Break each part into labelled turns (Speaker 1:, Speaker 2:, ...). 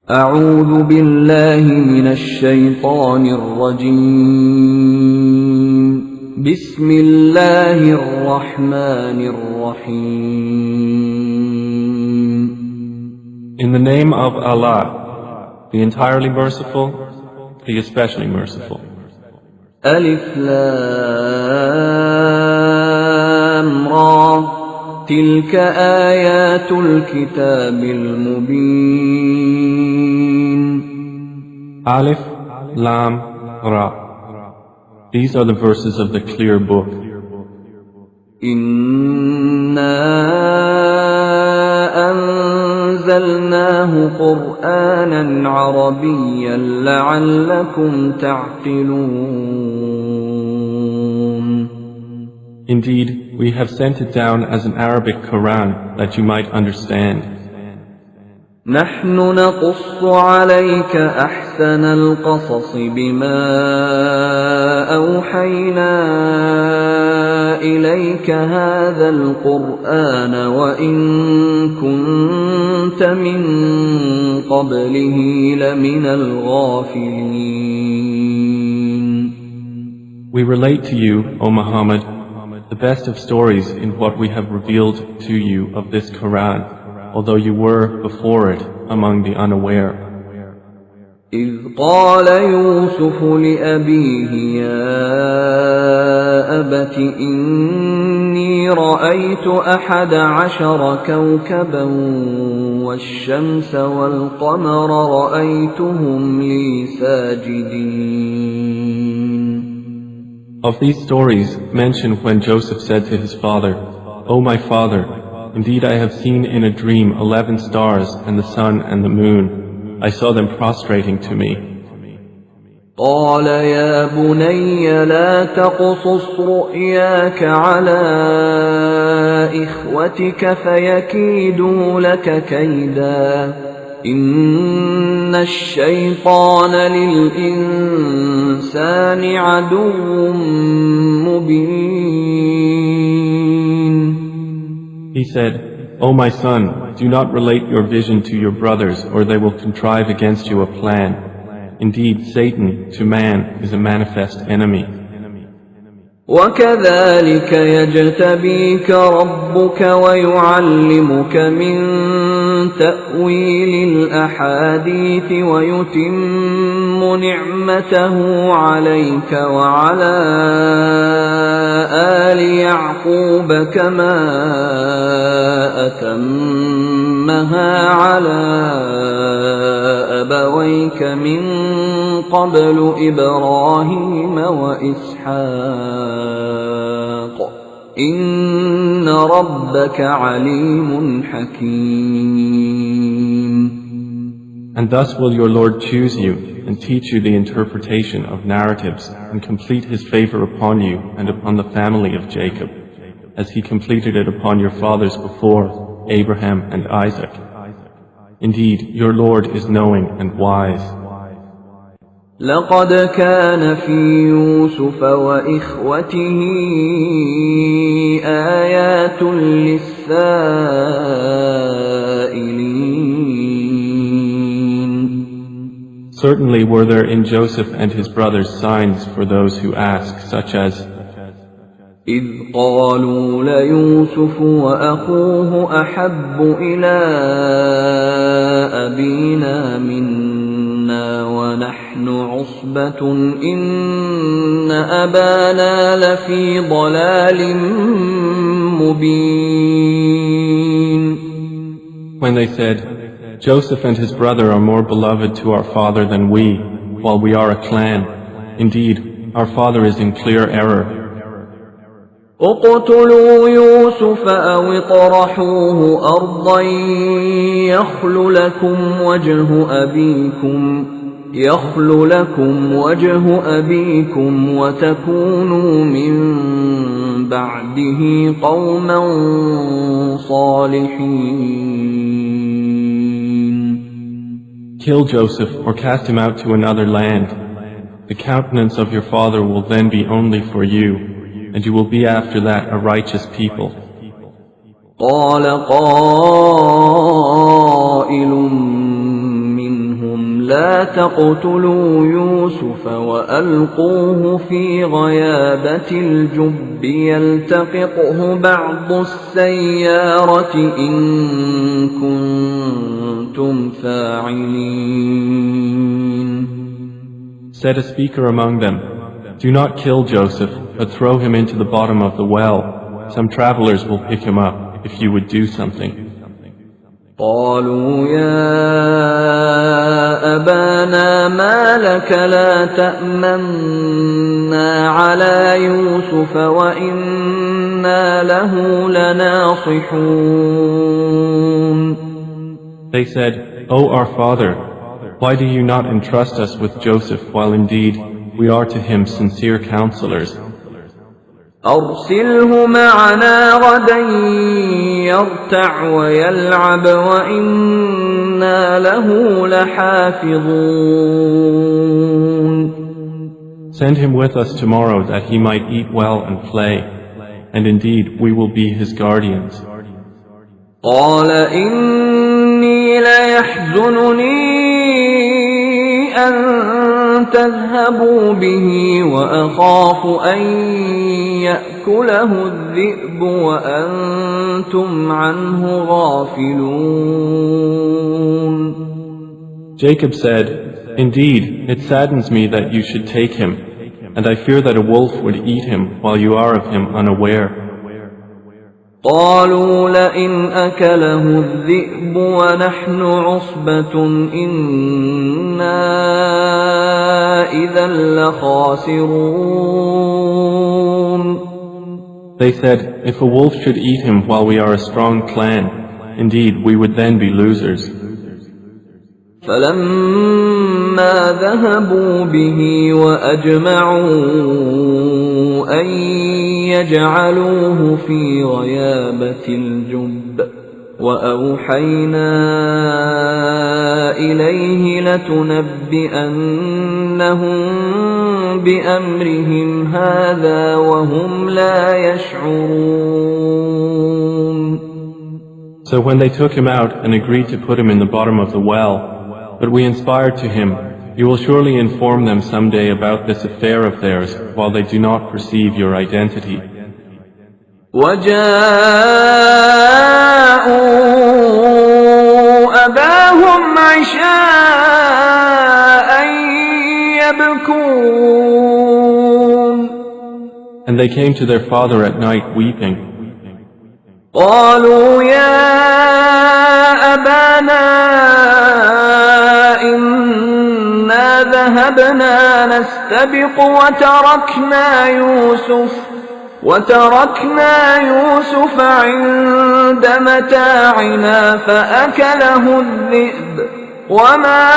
Speaker 1: أعوذ بالله من الشيطان الرجيم بسم الله الرحمن الرحيم.
Speaker 2: In the name of Allah, the entirely merciful, the especially merciful.
Speaker 1: ألف لام را تلك آيات الكتاب المبين.
Speaker 2: Alif, Lam, Ra. These are the verses of the clear book.
Speaker 1: إنا أنزلناه قرآنا عربيا لعلكم تعقلون.
Speaker 2: Indeed, we have sent it down as an Arabic Qur'an that you might understand.
Speaker 1: نحن نقص عليك أحسن القصص بما أوحينا إليك هذا القرآن وإن كنت من قبله لمن الغافلين.
Speaker 2: We relate to you, O Muhammad, the best of stories in what we have revealed to you of this Qur'an, although you were before it among the unaware.
Speaker 1: إذ قال يوسف لأبيه يا أبت إني رأيت 11 كوكبا والشمس والقمر رأيتهم لي ساجدين.
Speaker 2: Of these stories, mention when Joseph said to his father, O my father, indeed I have seen in a dream 11 stars and the sun and the moon. I saw them prostrating to me.
Speaker 1: قال يا بني لا تقصص رؤياك على إخوتك فيكيدوا لك كيدا إن الشيطان للإنسان عدو مبين.
Speaker 2: He said, O my son, do not relate your vision to your brothers, or they will contrive against you a plan. Indeed, Satan, to man, is a manifest enemy.
Speaker 1: وكذلك يجتبيك ربك ويعلمك من تأويل الأحاديث ويتم نعمته عليك وعلى آل يعقوب كما أتمها على أبويك من قبل إبراهيم وإسحاق إن ربك عليم حكيم.
Speaker 2: And thus will your Lord choose you and teach you the interpretation of narratives and complete his favor upon you and upon the family of Jacob, as he completed it upon your fathers before, Abraham and Isaac. Indeed, your Lord is knowing and wise.
Speaker 1: لقد كان في يوسف وإخوته آيات للسائلين.
Speaker 2: Certainly were there in Joseph and his brothers signs for those who ask, such as
Speaker 1: إذ قالوا ليوسف وأخوه أحب إلى أبينا منا ونحن عصبة إن أبانا لفي ضلال مبين.
Speaker 2: When they said, Joseph and his brother are more beloved to our father than we, while we are a clan. Indeed, our father is in clear error.
Speaker 1: اقتلوا يوسف أو اطرحوه أرضا يخل لكم وجه أبيكم وتكونوا من بعده قوما صالحين.
Speaker 2: Kill Joseph or cast him out to another land. The countenance of your father will then be only for you, and you will be after that a righteous people.
Speaker 1: قال قائل منهم لا تقتلوا يوسف وألقوه في غيابة الجب يلتقطه بعض السيارة إن كنتم فاعلين.
Speaker 2: Said a speaker among them, "Do not kill Joseph, but throw him into the bottom of the well. Some travelers will pick him up if you would do something."
Speaker 1: قالوا يا أبانا ما لك لا تأمنا على يوسف وإنا له لناصحون.
Speaker 2: They said, "O our father, why do you not entrust us with Joseph while indeed we are to him sincere counselors?
Speaker 1: أرسله معنا غدا يرتع ويلعب وإنا له لحافظون.
Speaker 2: Send him with us tomorrow that he might eat well and play, and indeed we will be his guardians."
Speaker 1: قال إني ليحزنني أن تذهبوا به وأخاف أن يأكله الذئب وأنتم عنه غافلون.
Speaker 2: Jacob said, "Indeed, it saddens me that you should take him, and I fear that a wolf would eat him while you are of him unaware."
Speaker 1: قالوا لئن أكله الذئب ونحن عصبة إنا إذا لخاسرون.
Speaker 2: They said, "If a wolf should eat him while we are a strong clan, indeed we would then be losers."
Speaker 1: فلما ذهبوا به وأجمعوا أن يجعلوه في غيابة الجب وأوحينا إليه لتنبئنهم بأمرهم هذا وهم لا يشعرون.
Speaker 2: So when they took him out and agreed to put him in the bottom of the well, but we inspired to him, "You will surely inform them someday about this affair of theirs while they do not perceive your identity."
Speaker 1: وجاءوا أباهم عشاء يبكون.
Speaker 2: And they came to their father at night weeping.
Speaker 1: قالوا يا أبانا إنا ذهبنا نستبق وتركنا يوسف عند متاعنا فأكله الذئب وما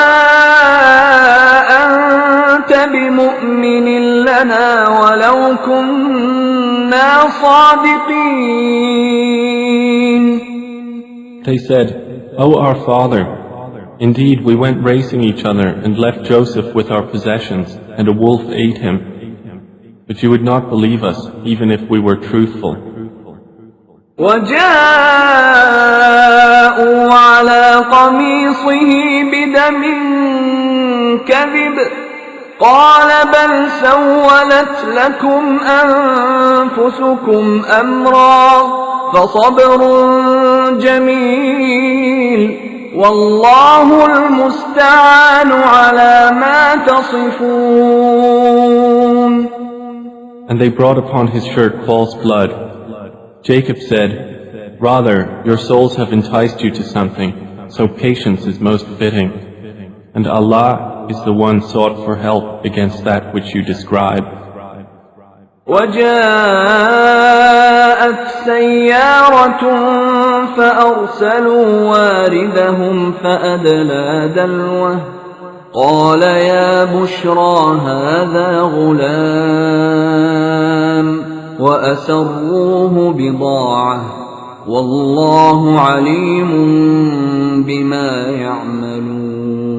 Speaker 1: أنت بمؤمن لنا ولو كنا صادقين.
Speaker 2: They said, "O our father, indeed we went racing each other and left Joseph with our possessions, and a wolf ate him. But you would not believe us, even if we were truthful."
Speaker 1: وجاءوا على قميصه بدم كذب قال بل سولت لكم أنفسكم أمرا فصبر جميل والله المستعان على ما تصفون.
Speaker 2: And they brought upon his shirt false blood. Jacob said, "Rather, your souls have enticed you to something, so patience is most fitting. And Allah is the one sought for help against that which you describe."
Speaker 1: وجاءت سيارة فأرسلوا واردهم فأدلى دلوه قال يا بشرى هذا غلام وأسروه بضاعة والله عليم بما يعملون.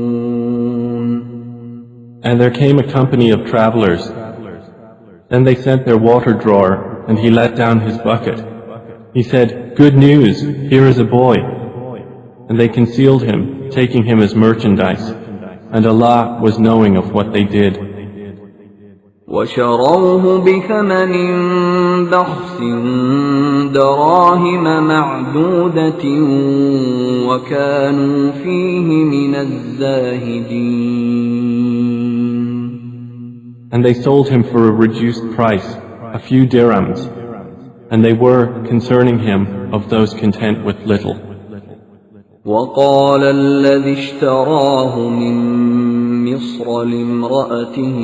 Speaker 2: And there came a company of travelers. Then they sent their water drawer, and he let down his bucket. He said, "Good news, here is a boy." And they concealed him, taking him as merchandise. and Allah was knowing of what they did.
Speaker 1: وشروه بثمن بخس دراهم معدودة وكانوا فيه من الزاهدين.
Speaker 2: And they sold him for a reduced price, a few dirhams, and they were, concerning him, of those content with little.
Speaker 1: وقال الذي اشتراه من مصر لامرأته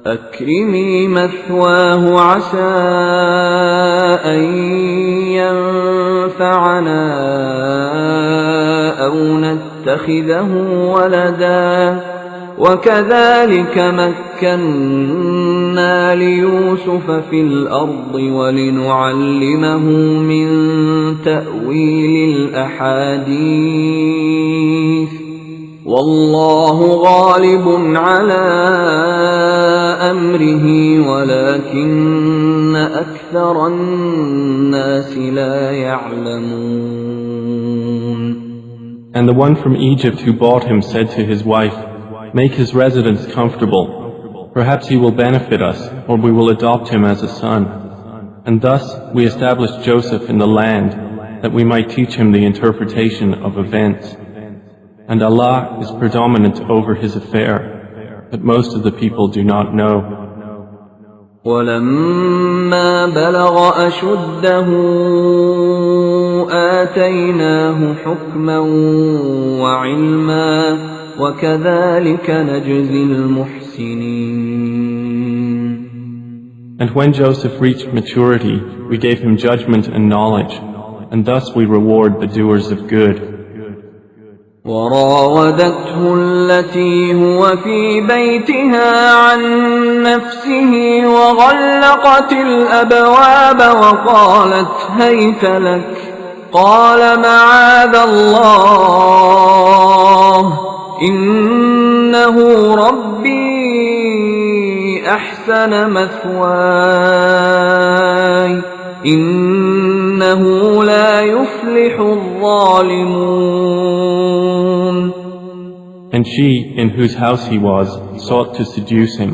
Speaker 1: أكرمي مثواه عسى أن ينفعنا أو نتخذه ولدا وكذلك مكنا ليوسف في الأرض ولنعلمه من تأويل الأحاديث والله غالب على أمره ولكن أكثر الناس لا يعلمون.
Speaker 2: And the one from Egypt who bought him said to his wife, "Make his residence comfortable. Perhaps he will benefit us, or we will adopt him as a son." And thus we established Joseph in the land, that we might teach him the interpretation of events. And Allah is predominant over his affair, but most of the people do not know.
Speaker 1: وَلَمَّا بَلَغَ أَشُدَّهُ آتَيْنَاهُ حُكْمًا وَعِلْمًا وَكَذَلِكَ نَجْزِي الْمُحْسِنِينَ.
Speaker 2: And when Joseph reached maturity, we gave him judgment and knowledge, and thus we reward the doers of good.
Speaker 1: وراودته التي هو في بيتها عن نفسه وغلقت الأبواب وقالت هيت لك قال معاذ الله إنه ربي أحسن مثواي إنه لا يفلح الظالمون.
Speaker 2: And she, in whose house he was, sought to seduce him.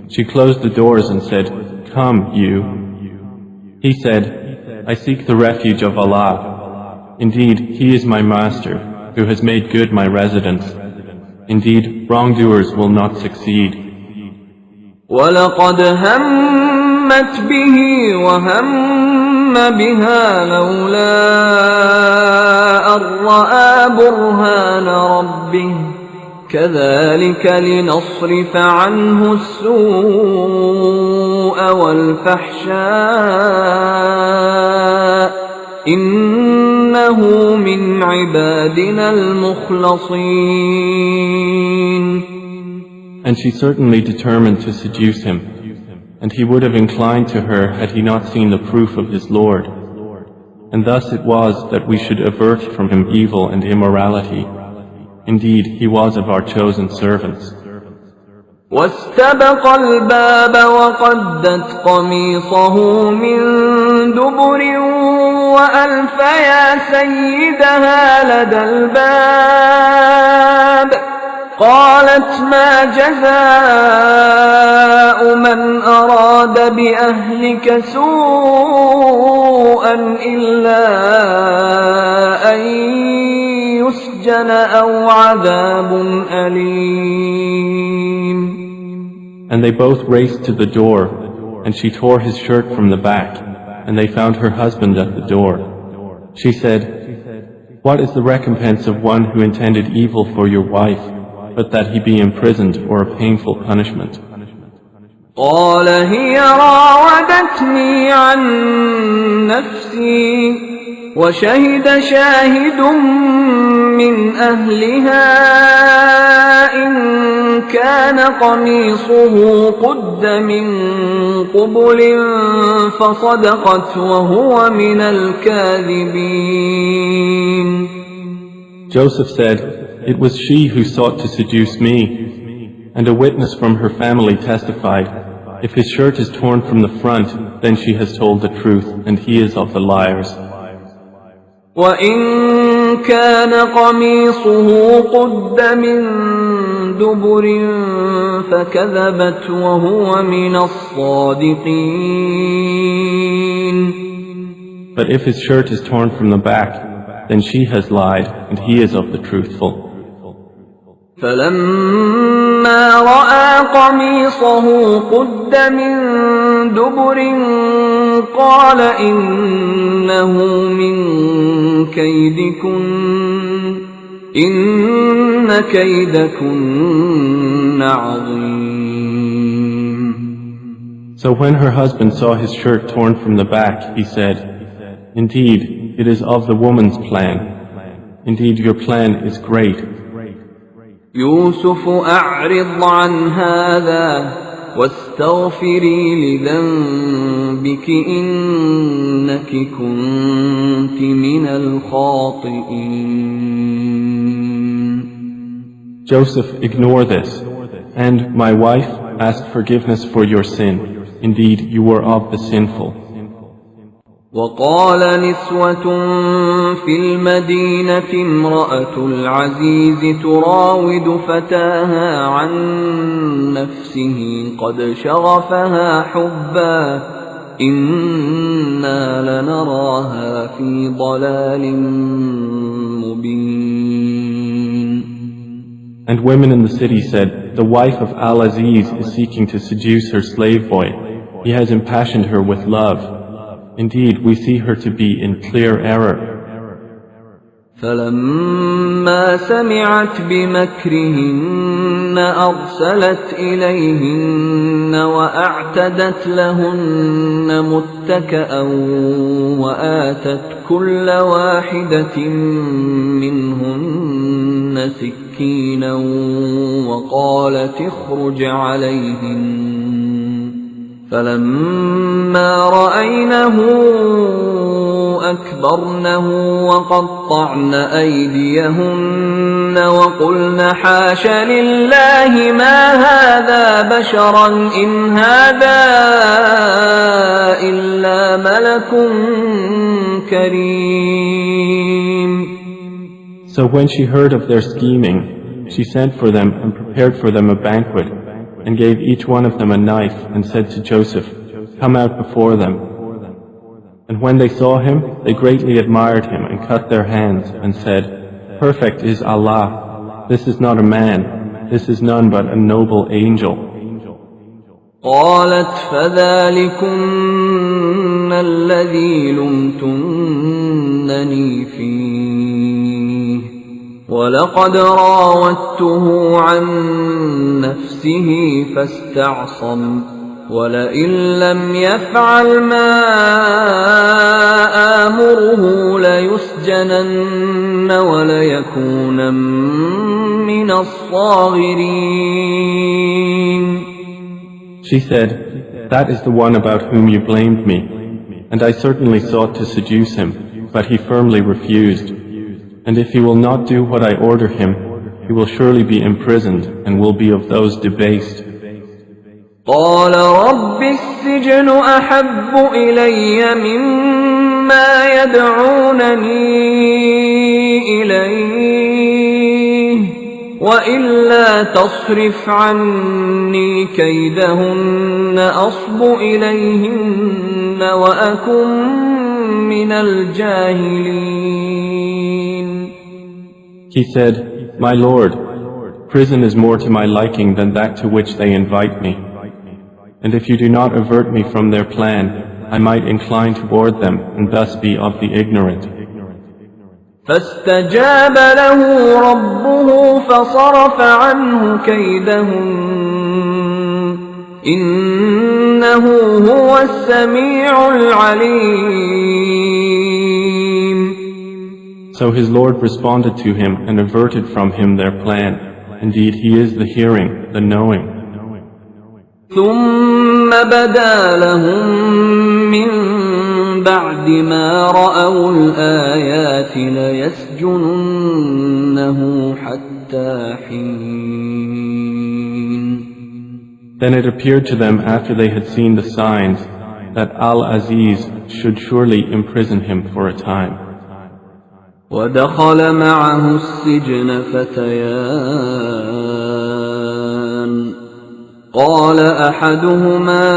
Speaker 2: She closed the doors and said, "Come, you." He said, "I seek the refuge of Allah. Indeed, He is my master, who has made good my residence. Indeed, wrongdoers will not succeed."
Speaker 1: وَلَقَدْ هَمَّتْ بِهِ وَهَمَّ بِهَا لَوْلَا أَن رَّأَىٰ بُرْهَانَ رَبِّهِ كَذَلِكَ لِنَصْرِفَ عَنْهُ السُّوءَ وَالْفَحْشَاءَ إِنَّهُ مِنْ عِبَادِنَا الْمُخْلَصِينَ.
Speaker 2: And she certainly determined to seduce him, and he would have inclined to her had he not seen the proof of his Lord. And thus it was that we should avert from him evil and immorality. Indeed, he was of our chosen servants.
Speaker 1: واستبق الباب وقدت قميصه من دبر وألف يا سيدها لدى الباب قالت ما جزاء من أراد بأهلك سوءا إلا أن يسجن أو عذاب أليم.
Speaker 2: And they both raced to the door, and she tore his shirt from the back, and they found her husband at the door. She said, "What is the recompense of one who intended evil for your wife, but that he be imprisoned or a painful punishment?"
Speaker 1: قال هي راودتني عن نفسي وشهد شاهد من أهلها إن كان قميصه قد من قبل فصدقت وهو من الكاذبين.
Speaker 2: Joseph said, "It was she who sought to seduce me." And a witness from her family testified, "If his shirt is torn from the front, then she has told the truth, and he is of the liars."
Speaker 1: وإن كان قميصه قد من دبر فكذبت وهو من الصادقين.
Speaker 2: But if his shirt is torn from the back, then she has lied, and he is of the truthful.
Speaker 1: فلما رأى قميصه قد من دبر قال إنه من كيدكن إن كيدكن عظيم.
Speaker 2: So when her husband saw his shirt torn from the back, he said, "Indeed, it is of the woman's plan. Indeed, your plan is great."
Speaker 1: يوسف أعرض عن هذا واستغفري لذنبك إنك كنت من الخاطئين.
Speaker 2: Joseph, ignore this, and my wife, ask forgiveness for your sin. Indeed, you were of the sinful.
Speaker 1: وقال نسوة في المدينة امرأة العزيز تراود فتاها عن نفسه قد شغفها حبا إنا لنراها في ضلال مبين.
Speaker 2: And women in the city said, the wife of Al-Aziz is seeking to seduce her slave boy. He has impassioned her with love. Indeed, we see her to be in clear error.
Speaker 1: فلما سمعت بمكرهن أرسلت إليهن وأعتدت لهن متكأ وآتت كل واحدة منهن سكينا وقالت اخرج عليهن فلما رأينه أكبرنه وقطعن أيديهن وقلن حاش لله ما هذا بشرا إن هذا إلا ملك كريم.
Speaker 2: So when she heard of their scheming, she sent for them and prepared for them a banquet, and gave each one of them a knife, and said to Joseph, "Come out before them." And when they saw him, they greatly admired him and cut their hands, and said, "Perfect is Allah. This is not a man. This is none but a noble angel."
Speaker 1: قالت فذلكن الذي لمتنني فيه ولقد راودته عن نفسه فاستعصم ولئن لم يفعل ما آمره ليسجنن وليكونن من الصاغرين.
Speaker 2: She said, "That is the one about whom you blamed me, and I certainly sought to seduce him, but he firmly refused. And if he will not do what I order him, he will surely be imprisoned and will be of those debased."
Speaker 1: قال رب السجن أحب إلي مما يدعونني إليه وإلا تصرف عني كيدهن أصب إليهن وأكن من الجاهلين.
Speaker 2: He said, "My Lord, prison is more to my liking than that to which they invite me. And if you do not avert me from their plan, I might incline toward them and thus be of the ignorant."
Speaker 1: فاستجاب له ربه فصرف عنه كيدهن إنه هو السميع العليم.
Speaker 2: So his Lord responded to him and averted from him their plan. Indeed, he is the hearing, the knowing.
Speaker 1: ثم بدا لهم من بعد ما رأوا الآيات ليسجننه حتى حين.
Speaker 2: Then it appeared to them after they had seen the signs that Al-Aziz should surely imprison him for a time.
Speaker 1: ودخل معه السجن فتيان قال أحدهما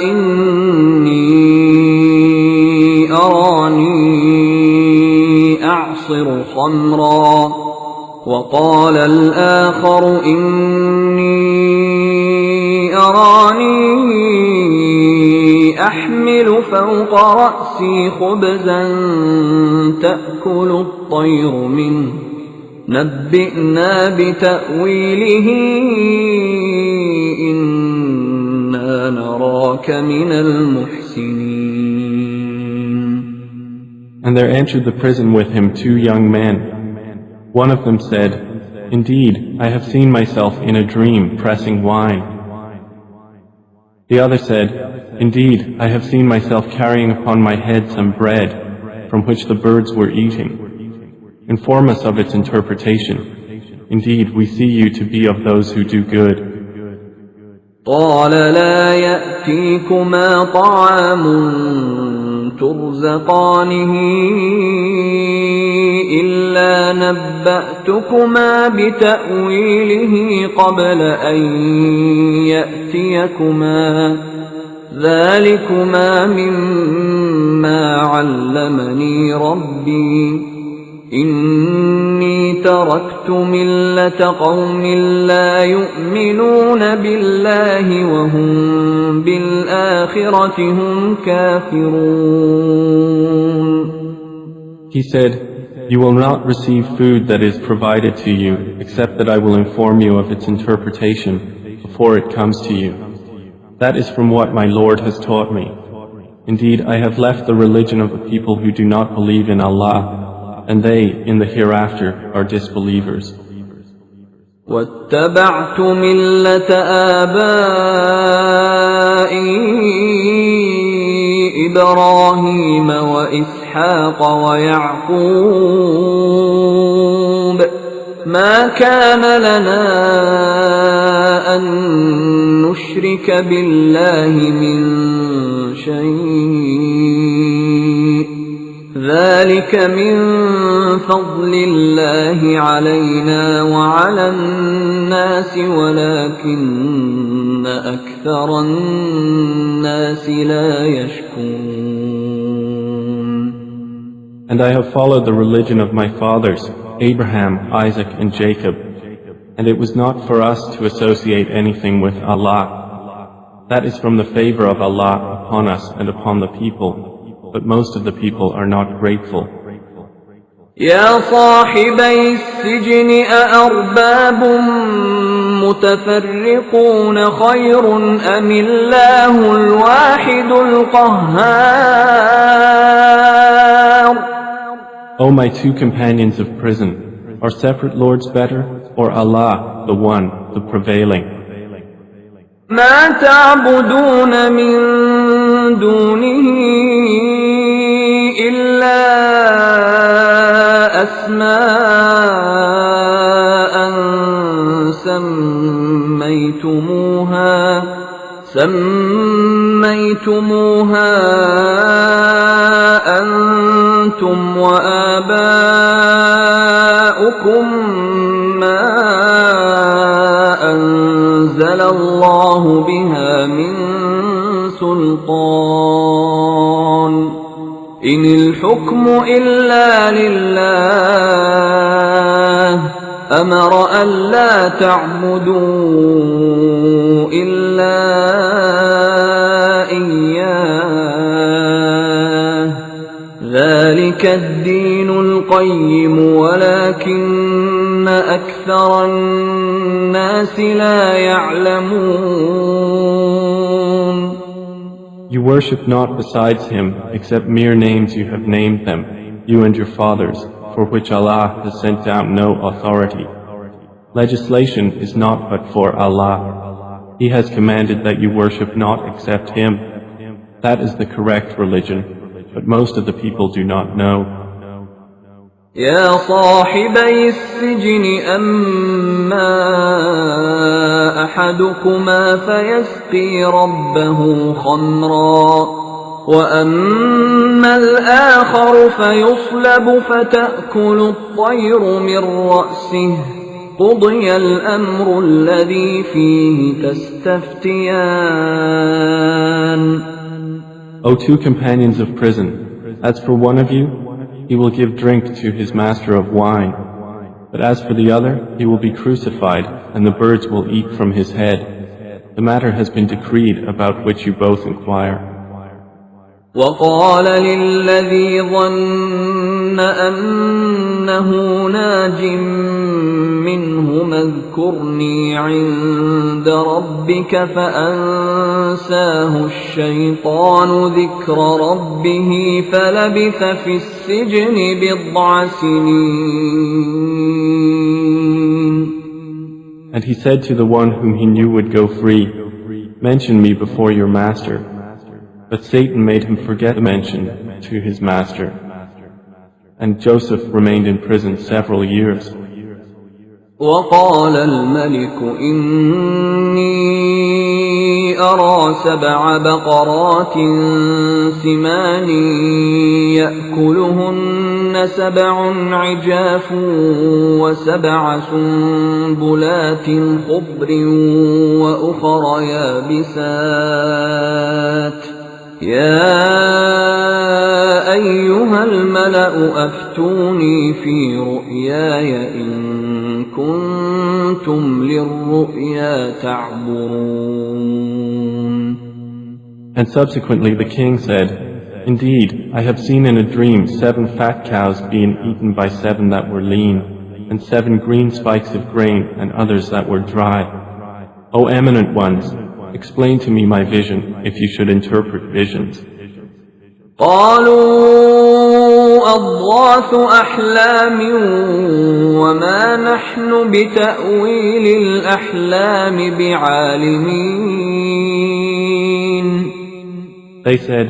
Speaker 1: إني أراني أعصر خمرا وقال الآخر إني أراني أحمل فوق رأسي خبزا تأكل الطير منه نبئنا بتأويله إنا نراك من المحسنين.
Speaker 2: And there entered the prison with him 2 young men. One of them said, Indeed, I have seen myself in a dream pressing wine. The other said, Indeed, I have seen myself carrying upon my head some bread from which the birds were eating. Inform us of its interpretation. Indeed, we see you to be of those who do good.
Speaker 1: قال لا يأتيكما طعام ترزقانه إلا نبأتكما بتأويله قبل أن يأتيكما ذلكما مما علمني ربي إني تركت ملة قوم لا يؤمنون بالله وهم بالآخرة هم كافرون.
Speaker 2: He said, You will not receive food that is provided to you, except that I will inform you of its interpretation before it comes to you. That is from what my Lord has taught me. Indeed, I have left the religion of the people who do not believe in Allah, and they, in the hereafter, are disbelievers.
Speaker 1: واتبعت ملة آبائي إبراهيم وإسحاق ويعقوب ما كان لنا أن نشرك بالله من شيء ذلك من فضل الله علينا وعلى الناس ولكن أكثر الناس لا يشكرون.
Speaker 2: And I have followed the religion of my fathers, Abraham, Isaac, and Jacob, and it was not for us to associate anything with Allah. That is from the favor of Allah upon us and upon the people, but most of the people are not grateful.
Speaker 1: يا صاحبي السجن أأرباب متفرقون خير أم الله الواحد القهار.
Speaker 2: O my 2 companions of prison, are separate lords better, or Allah, the one, the prevailing?
Speaker 1: ما تعبدون من دونه إلا أسماء سميتموها أنتم وآباؤكم ما أنزل الله بها من سلطان إن الحكم إلا لله أمر ألا تعبدوا إلا إياه ذلك الدين القيم ولكن أكثر الناس لا يعلمون.
Speaker 2: You worship not besides him except mere names you have named them, you and your fathers, for which Allah has sent down no authority. Legislation is not but for Allah. He has commanded that you worship not except Him. That is the correct religion, but most of the people do not know.
Speaker 1: يا صاحبي السجن أما أحدكما فيسقي ربه خمرا وأما الآخر فيصلب فتأكل الطير من رأسه قضي الأمر الذي فيه تستفتيان.
Speaker 2: O two companions of prison, as for one of you, he will give drink to his master of wine, but as for the other, he will be crucified, and the birds will eat from his head. The matter has been decreed about which you both inquire.
Speaker 1: وقال للذي ظن أنه ناج منهما اذكرني عند ربك فأنساه الشيطان ذكر ربه فلبث في السجن بضع سنين.
Speaker 2: And he said to the one whom he knew would go free, mention me before your master. But Satan made him forget the mention to his master. And Joseph remained in prison several years.
Speaker 1: وقال الملك إني أرى 7 بقرات سمان يأكلهن 7 عجاف و7 سنبلات خضر وأخر يابسات يا أيها الملأ أفتوني في رؤياي إن كنتم للرؤيا تعبرون.
Speaker 2: And subsequently the king said, Indeed, I have seen in a dream 7 fat cows being eaten by 7 that were lean, and 7 green spikes of grain and others that were dry. O eminent ones, explain to me my vision if you should interpret visions.
Speaker 1: قالوا أضغاث أحلام وما نحن بتأويل الأحلام بعالمين.
Speaker 2: They said,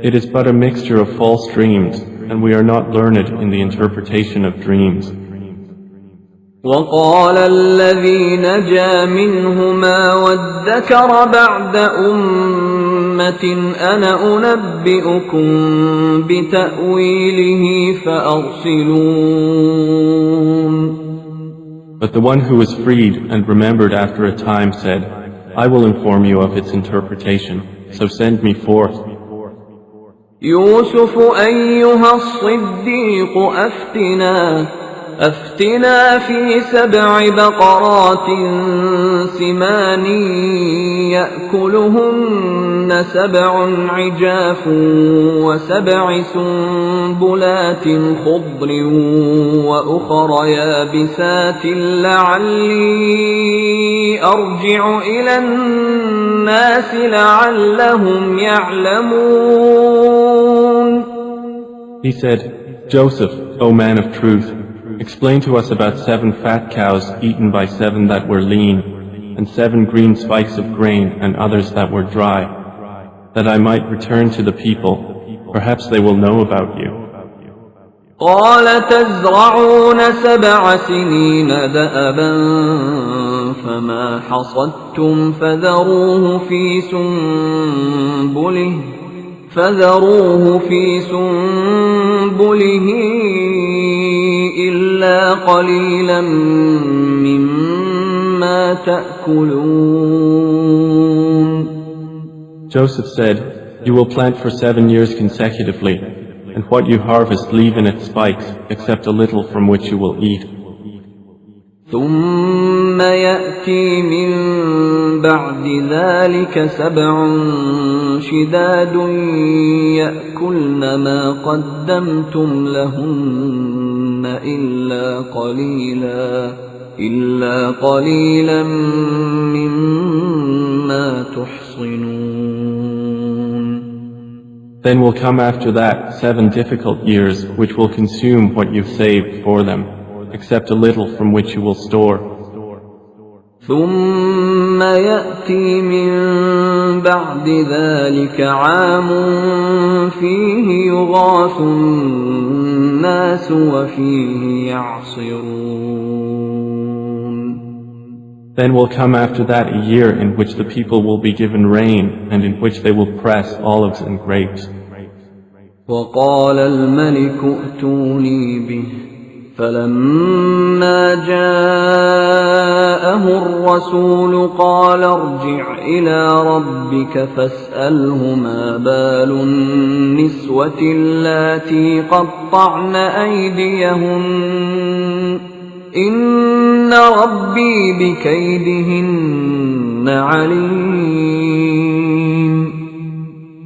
Speaker 2: It is but a mixture of false dreams, and we are not learned in the interpretation of dreams.
Speaker 1: وقال الذي نجا منهما وادكر بعد أمة أنا أنبئكم بتأويله فأرسلون.
Speaker 2: But the one who was freed and remembered after a time said, I will inform you of its interpretation, so send me forth.
Speaker 1: يوسف أيها الصديق أفتنا في 7 بقرات سمان يأكلهن 7 عجاف و7 سنبلات خضر وأخر يابسات لعلي أرجع إلى الناس لعلهم يعلمون.
Speaker 2: He said, Joseph, O man of truth, explain to us about 7 fat cows eaten by 7 that were lean, and 7 green spikes of grain and others that were dry, that I might return to the people. Perhaps they will know about you.
Speaker 1: قال تزرعون 7 سنين دأبا فما حصدتم فذروه في سنبله إلا قليلا مما تأكلون.
Speaker 2: Joseph said, You will plant for 7 years consecutively, and what you harvest leave in its spikes, except a little from which you will eat.
Speaker 1: ثم يأتي من بعد ذلك 7 شداد يأكلن ما قدمتم لهن إلا قليلا مما تحصنون.
Speaker 2: Then will come after that 7 difficult years which will consume what you've saved for them, except a little from which you will store.
Speaker 1: ثم يأتي من بعد ذلك عام فيه يغاث الناس وفيه يعصرون.
Speaker 2: Then will come after that a year in which the people will be given rain and in which they will press olives and grapes.
Speaker 1: وقال الملك ائتوني به فلما جاءه الرسول قال ارجع إلى ربك فاسأله ما بال النسوة اللاتي قطعن أيديهن إن ربي بكيدهن عليم.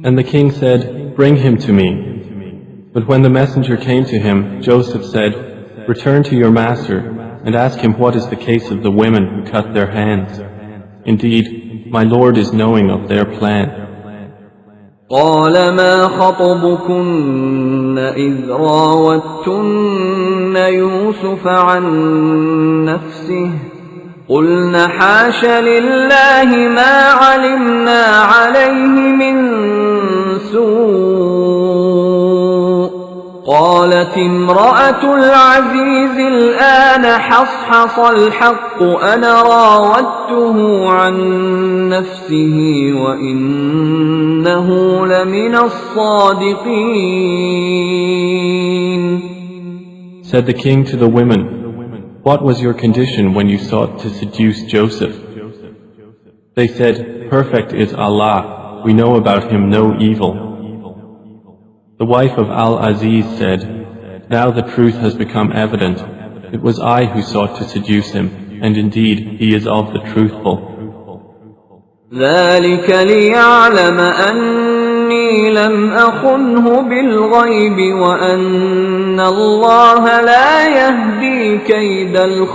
Speaker 2: And the king said, bring him to me. But when the messenger came to him, Joseph said, return to your master and ask him what is the case of the women who cut their hands. Indeed, my Lord is knowing of their plan.
Speaker 1: قال ما خطبكن إذ راوتن يوسف عن نفسه قلن حاش لله ما علمنا عليه من سوء قالت امرأة العزيز الآن حصحص الحق أنا راودته عن نفسه وإنه لمن الصادقين.
Speaker 2: Said the king to the women, what was your condition when you sought to seduce Joseph? They said, perfect is Allah, we know about him no evil. The wife of Al-Aziz said, now the truth has become evident. It was I who sought to seduce him, and indeed he is of the truthful.
Speaker 1: ذلك ليعلم أني لم أخنه بالغيب وأن الله لا يهدي كيد الخائنين.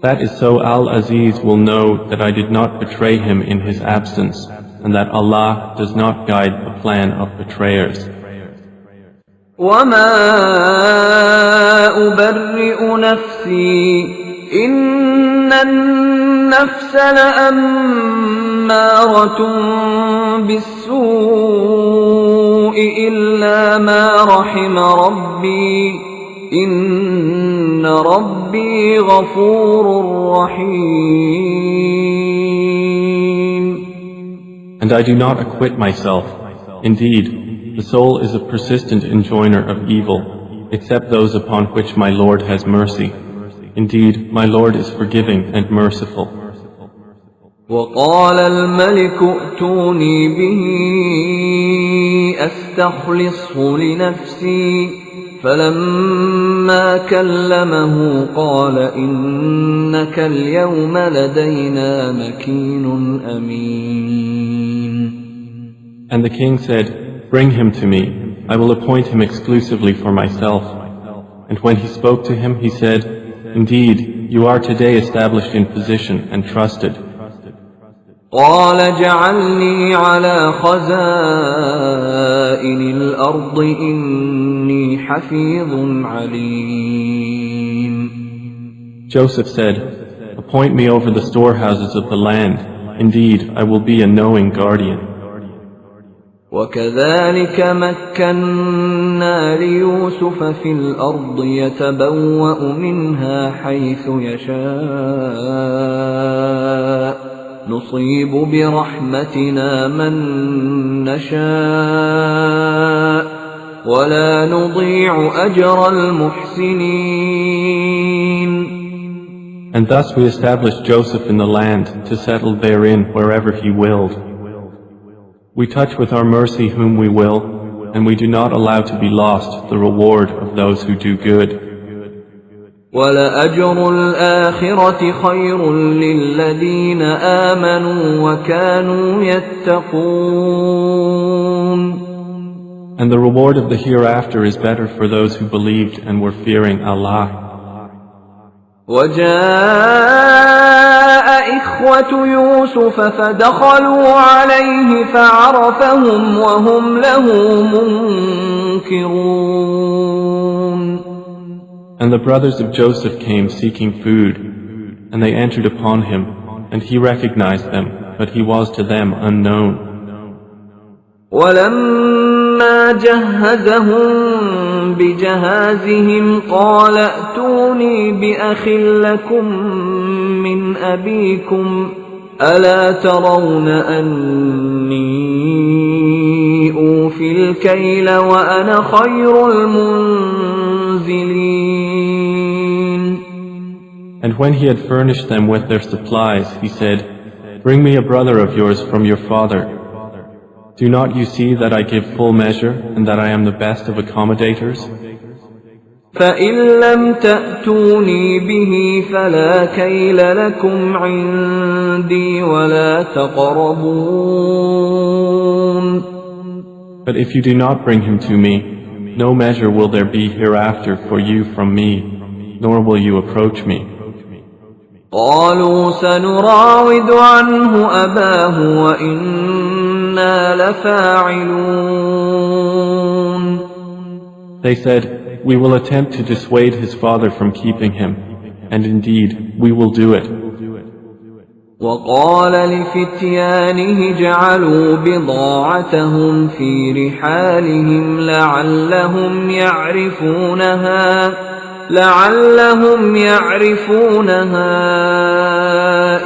Speaker 2: That is so Al-Aziz will know that I did not betray him in his absence, and that Allah does not guide the plan of betrayers.
Speaker 1: وما أبرئ نفسي إن النفس لأمارة بالسوء إلا ما رحم ربي إن ربي غفور رحيم.
Speaker 2: And I do not acquit myself. Indeed, the soul is a persistent enjoiner of evil, except those upon which my Lord has mercy. Indeed, my Lord is forgiving and merciful.
Speaker 1: وقال الملك ائتوني به أستخلصه لنفسي فلما كلمه قال إنك اليوم لدينا مكين أمين.
Speaker 2: And the king said, bring him to me, I will appoint him exclusively for myself. And when he spoke to him, he said, indeed, you are today established in position and trusted.
Speaker 1: قال اجعلني على خزائن الأرض إني حفيظ عليم.
Speaker 2: Joseph said, appoint me over the storehouses of the land. Indeed, I will be a knowing guardian.
Speaker 1: وكذلك مكنا ليوسف في الأرض يتبوأ منها حيث يشاء نصيب برحمتنا من نشاء ولا نضيع أجر المحسنين.
Speaker 2: And thus we established Joseph in the land to settle therein wherever he willed. We touch with our mercy whom we will, and we do not allow to be lost the reward of those who do good.
Speaker 1: وَلَأَجْرُ الْآخِرَةِ خَيْرٌ لِلَّذِينَ آمَنُوا وَكَانُوا يَتَّقُونَ.
Speaker 2: And the reward of the hereafter is better for those who believed and were fearing Allah.
Speaker 1: وجاء إخوة يوسف فدخلوا عليه فعرفهم وهم له منكرون.
Speaker 2: And the brothers of Joseph came seeking food, and they entered upon him, and he recognized them, but he was to them unknown.
Speaker 1: ولما فلما جهزهم بجهازهم قال ائتوني بأخ لكم من أبيكم ألا ترون أني أوفي الكيل وأنا خير المنزلين.
Speaker 2: And when he had furnished them with their supplies, he said, "Bring me a brother of yours from your father. Do not you see that I give full measure and that I am the best of accommodators?
Speaker 1: فإن لم تأتوني به فلا كيل لكم عندي ولا تقربون."
Speaker 2: But if you do not bring him to me, no measure will there be hereafter for you from me, nor will you approach me.
Speaker 1: قالوا سنراود عنه أباه وإنا لفاعلون.
Speaker 2: They said, "We will attempt to dissuade his father from keeping him, and indeed we will do it."
Speaker 1: وقال لفتيانه اجعلوا بضاعتهم في رحالهم لعلهم يعرفونها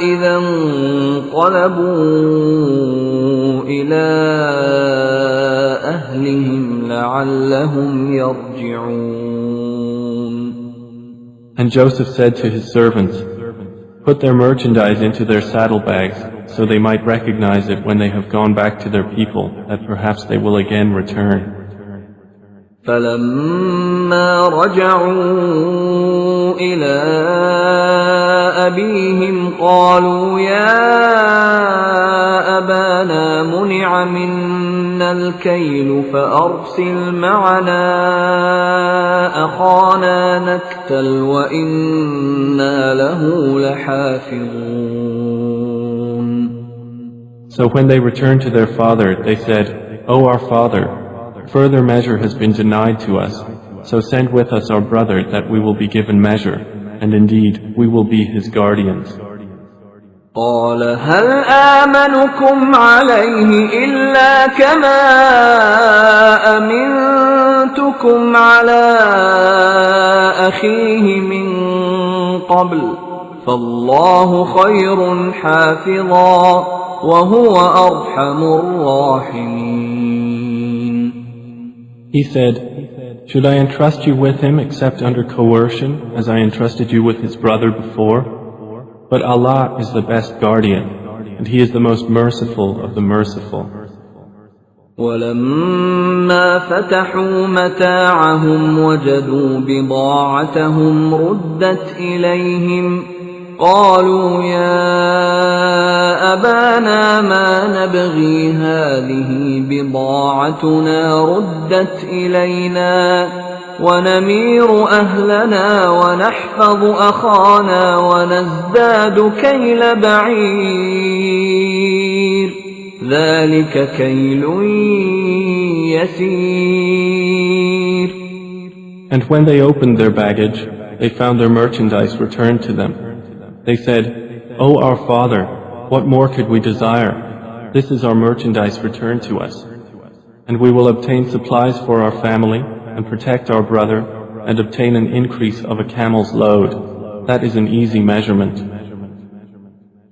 Speaker 1: إذا انقلبوا إلى أهلهم لعلهم يرجعون.
Speaker 2: And Joseph said to his servants, "Put their merchandise into their saddlebags, so they might recognize it when they have gone back to their people, that perhaps they will again return."
Speaker 1: فلما رجعوا إلى أبيهم قالوا يا أبانا منع منا الكيل فأرسل معنا أخانا نكتل وإنا له لحافظون.
Speaker 2: So when they returned to their father, they said, "O our father, further measure has been denied to us, so send with us our brother that we will be given measure, and indeed we will be his guardians."
Speaker 1: قال هل آمنكم عليه إلا كما أمنتكم على أخيه من قبل فالله خير حافظا وهو أرحم الراحمين.
Speaker 2: He said, "Should I entrust you with him except under coercion, as I entrusted you with his brother before? But Allah is the best guardian, and He is the most merciful of the merciful."
Speaker 1: ولما فتحوا متاعهم وجدوا بضاعتهم ردت إليهم قالوا يا أبانا ما نبغي هذه بضاعتنا ردت إلينا ونمير أهلنا ونحفظ أخانا ونزداد كيل بعير ذلك كيل يسير.
Speaker 2: And when they opened their baggage, they found their merchandise returned to them. They said, "O our father, what more could we desire? This is our merchandise returned to us. And we will obtain supplies for our family, and protect our brother, and obtain an increase of a camel's load. That is an easy measurement."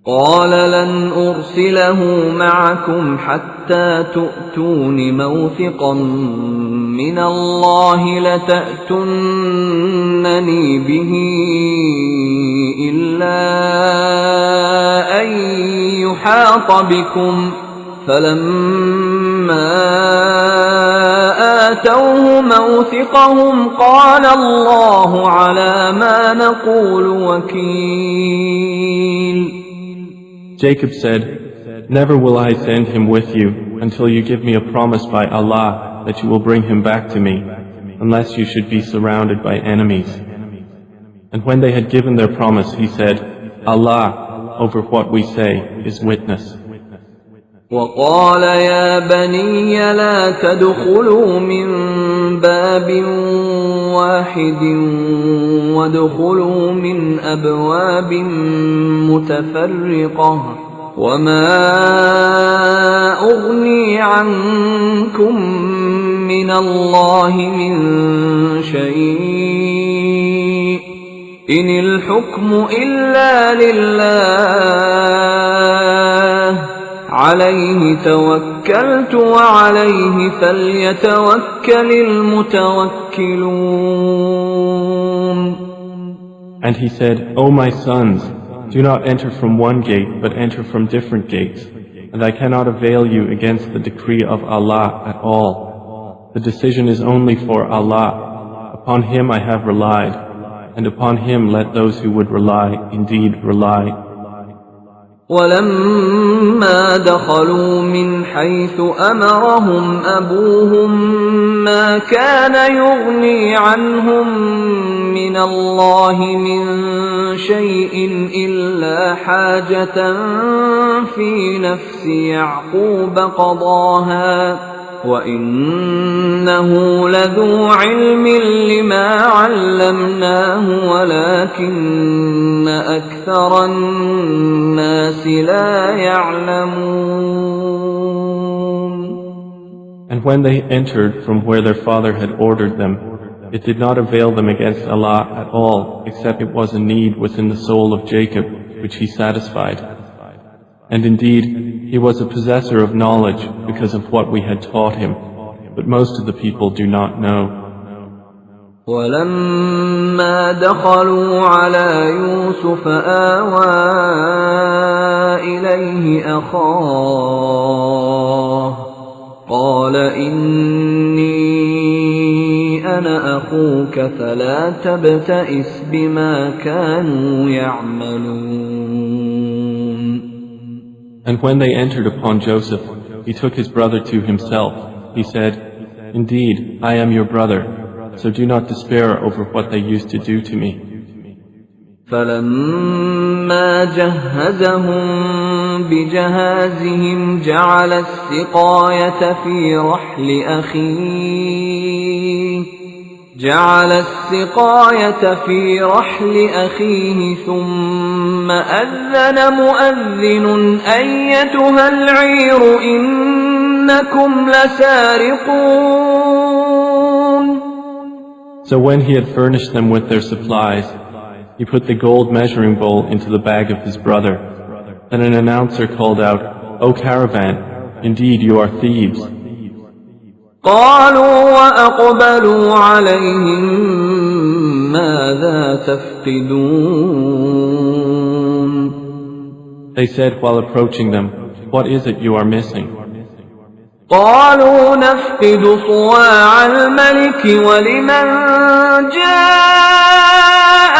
Speaker 1: قال لن أرسله معكم حتى تؤتون موثقا من الله لتأتونني به إلا أن يحاط بكم فلما آتوه موثقهم قال الله على ما نقول وكيل.
Speaker 2: Jacob said, "Never will I send him with you until you give me a promise by Allah that you will bring him back to me, unless you should be surrounded by enemies." And when they had given their promise, he said, "Allah, over what we say, is witness."
Speaker 1: وقال يا بني لا تدخلوا من باب واحد وادخلوا من أبواب متفرقة وما أغني عنكم من الله من شيء إن الحكم إلا لله عليه توكلت وعليه فليتوكل المتوكلون.
Speaker 2: And he said, O my sons, do not enter from one gate, but enter from different gates, and I cannot avail you against the decree of Allah at all. The decision is only for Allah. Upon Him I have relied, and upon Him let those who would rely indeed rely.
Speaker 1: ولما دخلوا من حيث أمرهم أبوهم ما كان يغني عنهم من الله من شيء إلا حاجة في نفس يعقوب قضاها وإنه لذو علم لما علمناه ولكن أكثر الناس لا يعلمون.
Speaker 2: And when they entered from where their father had ordered them, it did not avail them against Allah at all, except it was a need within the soul of Jacob, which he satisfied. And indeed, he was a possessor of knowledge because of what we had taught him, but most of the people do not know.
Speaker 1: ولما دخلوا على يوسف آوى إليه أخاه قال إني أنا أخوك فلا تبتئس بما كانوا يعملون.
Speaker 2: And when they entered upon Joseph, he took his brother to himself. He said, Indeed, I am your brother, so do not despair over what they used to do to me.
Speaker 1: فلما جهزهم بجهازهم جعل السقاية في رحل أخيه ثم أذن مؤذن أيتها العير إنكم لسارقون.
Speaker 2: So when he had furnished them with their supplies, he put the gold measuring bowl into the bag of his brother. Then an announcer called out, O caravan, indeed you are thieves.
Speaker 1: قالوا وأقبلوا عليهم ماذا تفقدون.
Speaker 2: They said while approaching them, What is it you are missing?
Speaker 1: قالوا نفقد صواع الملك ولمن جاء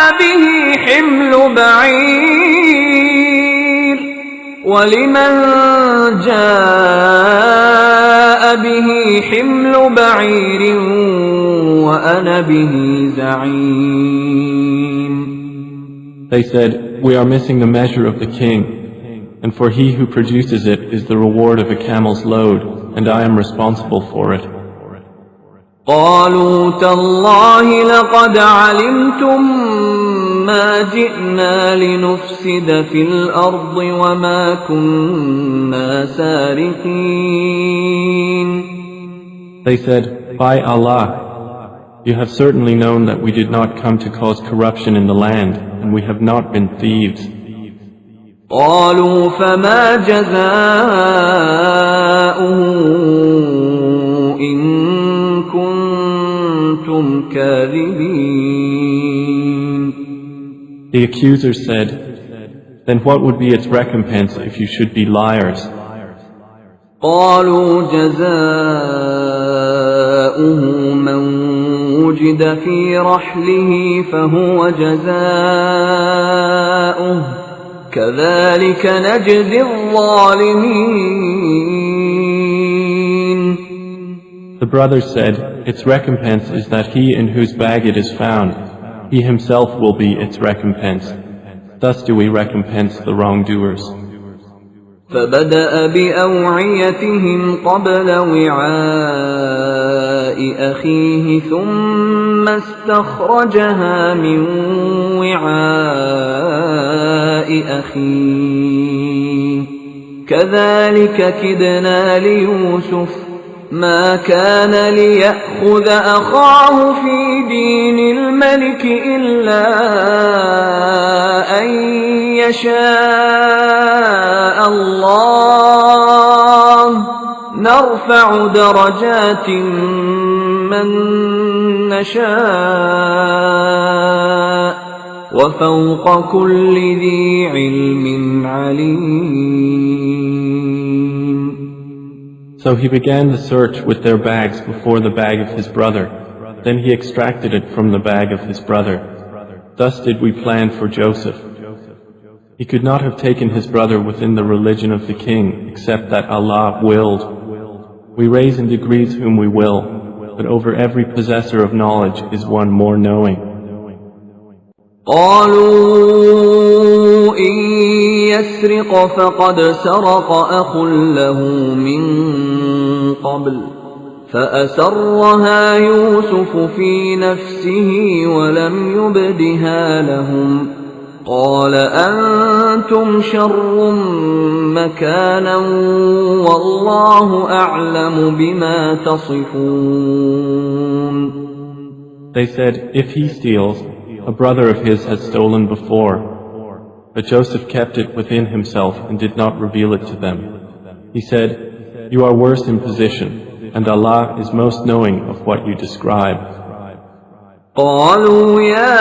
Speaker 1: به حمل بعير وأنا به زعيم.
Speaker 2: They said, We are missing the measure of the king, and for he who produces it is the reward of a camel's load, and I am responsible for it.
Speaker 1: قالوا تالله لقد علمتم ما جئنا لنفسد في الأرض وما كنا سارقين.
Speaker 2: They said, By Allah, you have certainly known that we did not come to cause corruption in the land, and we have not been thieves.
Speaker 1: قالوا فما جزاؤه إن كنتم كاذبين.
Speaker 2: The accusers said, Then what would be its recompense if you should be liars?
Speaker 1: قالوا جزاؤه من وجد في رحله فهو جزاؤه كذلك نجزي الظالمين.
Speaker 2: The brothers said, Its recompense is that he in whose bag it is found, he himself will be its recompense. Thus do we recompense the wrongdoers.
Speaker 1: فبدأ بأوعيتهم قبل وعاء أخيه ثم استخرجها من وعاء أخيه كذلك كدنا ليوسف ما كان ليأخذ أخاه في دين الملك إلا أن يشاء الله نرفع درجات من نشاء وفوق كل ذي علم عليم.
Speaker 2: So he began the search with their bags before the bag of his brother. Then he extracted it from the bag of his brother. Thus did we plan for Joseph. He could not have taken his brother within the religion of the king, except that Allah willed. We raise in degrees whom we will, but over every possessor of knowledge is one more knowing.
Speaker 1: قالوا إن يسرق فقد سرق أخ له من قبل فأسرها يوسف في نفسه ولم يبدها لهم قال أنتم شر مكانا والله أعلم بما تصفون.
Speaker 2: They said, if he steals, a brother of his has stolen before. But Joseph kept it within himself and did not reveal it to them. He said, you are worse in position, and Allah is most knowing of what you describe.
Speaker 1: قالوا يا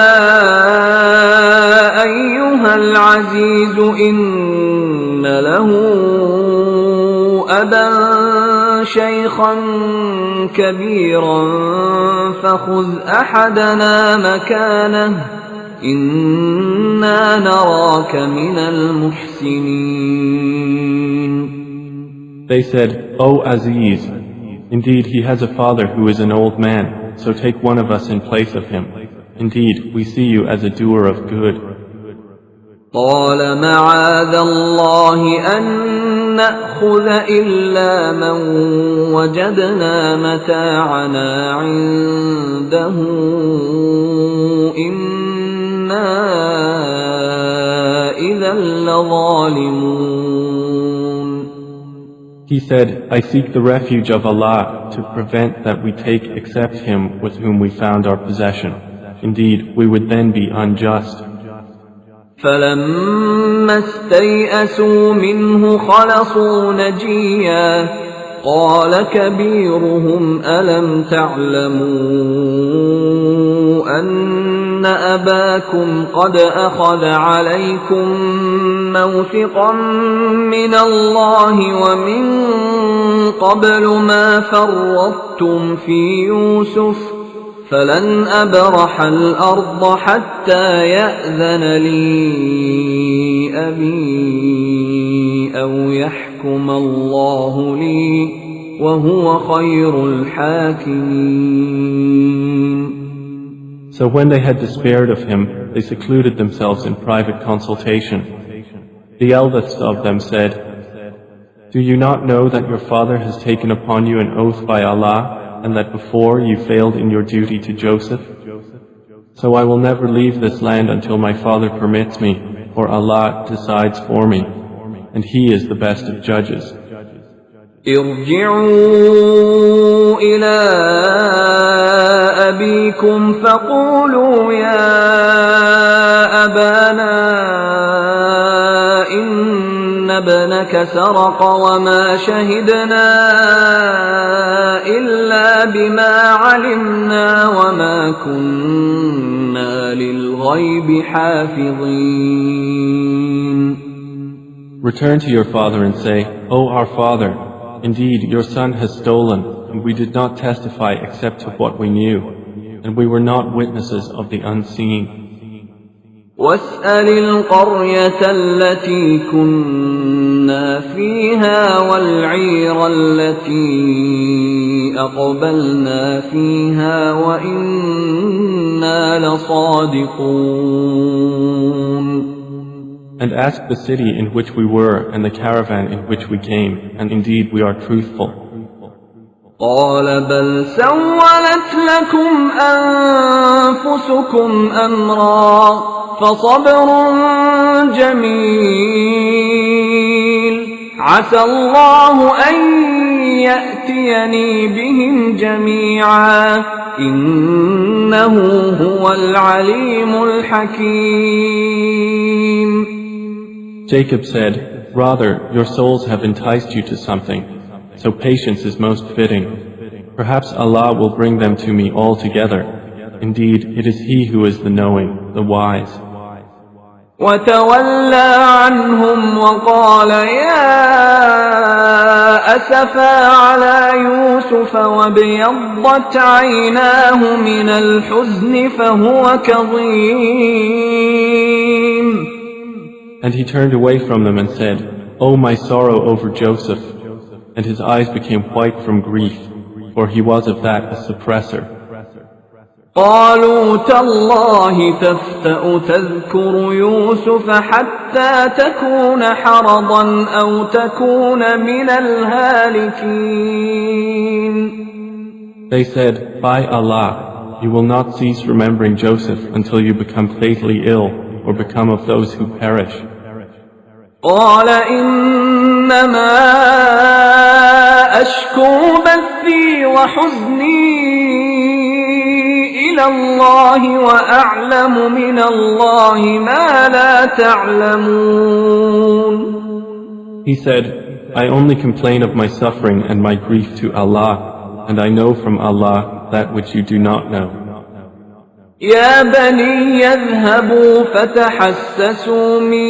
Speaker 1: أيها العزيز إن له أبا شيخا كبيرا فخذ أحدنا مكانه إنا نراك من المحسنين.
Speaker 2: They said, O Aziz, indeed he has a father who is an old man, so take one of us in place of him. Indeed, we see you as a doer of good.
Speaker 1: قال معاذ الله أن نأخذ إلا من وجدنا متاعنا عنده إنا إذا لظالمون.
Speaker 2: He said, I seek the refuge of Allah to prevent that we take except him with whom we found our possession. Indeed, we would then be unjust.
Speaker 1: فلما استيئسوا منه خلصوا نجيا قال كبيرهم ألم تعلموا أن أباكم قد أخذ عليكم موثقا من الله ومن قبل ما فرطتم في يوسف فلن أبرح الأرض حتى يأذن لي أبي أو يحكم الله لي وهو خير الحاكمين.
Speaker 2: So when they had despaired of him, they secluded themselves in private consultation. The eldest of them said, do you not know that your father has taken upon you an oath by Allah, and that before you failed in your duty to Joseph? So I will never leave this land until my father permits me, for Allah decides for me, and He is the best of judges.
Speaker 1: ارجعوا إلى أبيكم فقولوا يا أبانا إن ابنك سرق وما شهدنا إلا بما علمنا وما كنا للغيب حافظين.
Speaker 2: Return to your father and say, O our father, indeed your son has stolen, and we did not testify except to what we knew, and we were not witnesses of the unseen.
Speaker 1: واسأل القرية التي كنا فيها والعير التي أقبلنا فيها وإنا لصادقون.
Speaker 2: And ask the city in which we were and the caravan in which we came, and indeed we are truthful.
Speaker 1: قال بل سولت لكم أنفسكم أمرا فصبر جميل عسى الله أن يأتيني بهم جميعا إنه هو العليم الحكيم.
Speaker 2: Jacob said, "Rather, your souls have enticed you to something, so patience is most fitting. Perhaps Allah will bring them to me all together. Indeed, it is He who is the knowing, the wise."
Speaker 1: وتولى عنهم وقال يا أسفا على يوسف وابيضت عيناه من الحزن فهو كظيم.
Speaker 2: And he turned away from them and said, "Oh, my sorrow over Joseph." And his eyes became white from grief, for he was of that a suppressor.
Speaker 1: قالوا تالله تفتأ تذكر يوسف حتى تكون حرضا أو تكون من الهالكين.
Speaker 2: They said, "By Allah, you will not cease remembering Joseph until you become fatally ill or become of those who perish."
Speaker 1: قال إنما أشكو بثي وحزني إلى الله وأعلم من الله ما لا تعلمون.
Speaker 2: He said, "I only complain of my suffering and my grief to Allah, and I know from Allah that which you do not know."
Speaker 1: يا بني اذهبوا فتحسسوا من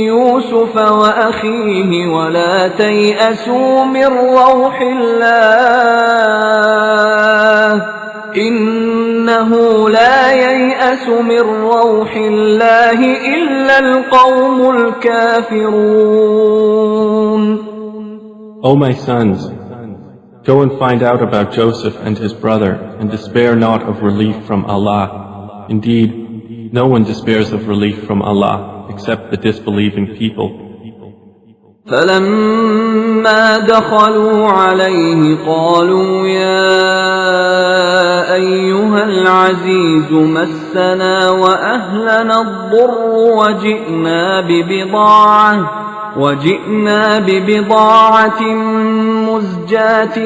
Speaker 1: يوسف وأخيه ولا تيأسوا من روح الله إنه لا ييأس من روح الله إلا القوم الكافرون.
Speaker 2: O my sons, go and find out about Joseph and his brother, and despair not of relief from Allah. Indeed, no one despairs of relief from Allah except the disbelieving people.
Speaker 1: فلما دخلوا عليه قالوا يا أيها العزيز مسنا وأهلنا الضر وجئنا ببضاعة مزجاة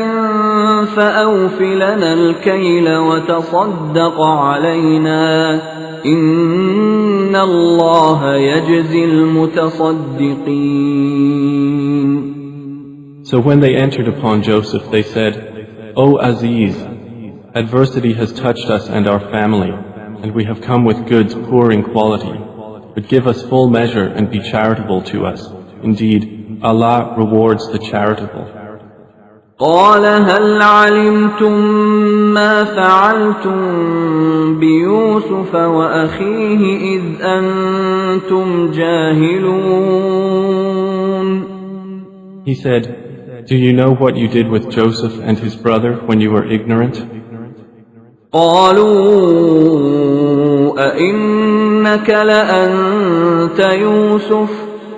Speaker 1: فأوف لنا الكيل وتصدق علينا إن الله يجزي المتصدقين.
Speaker 2: So when they entered upon Joseph, they said, "O Aziz, adversity has touched us and our family, and we have come with goods poor in quality. But give us full measure and be charitable to us. Indeed, Allah rewards the charitable."
Speaker 1: قال هل علمتم ما فعلتم بيوسف وأخيه إذ أنتم جاهلون.
Speaker 2: He said, "Do you know what you did with Joseph and his brother when you were ignorant?"
Speaker 1: قالوا أئنك لأنت يوسف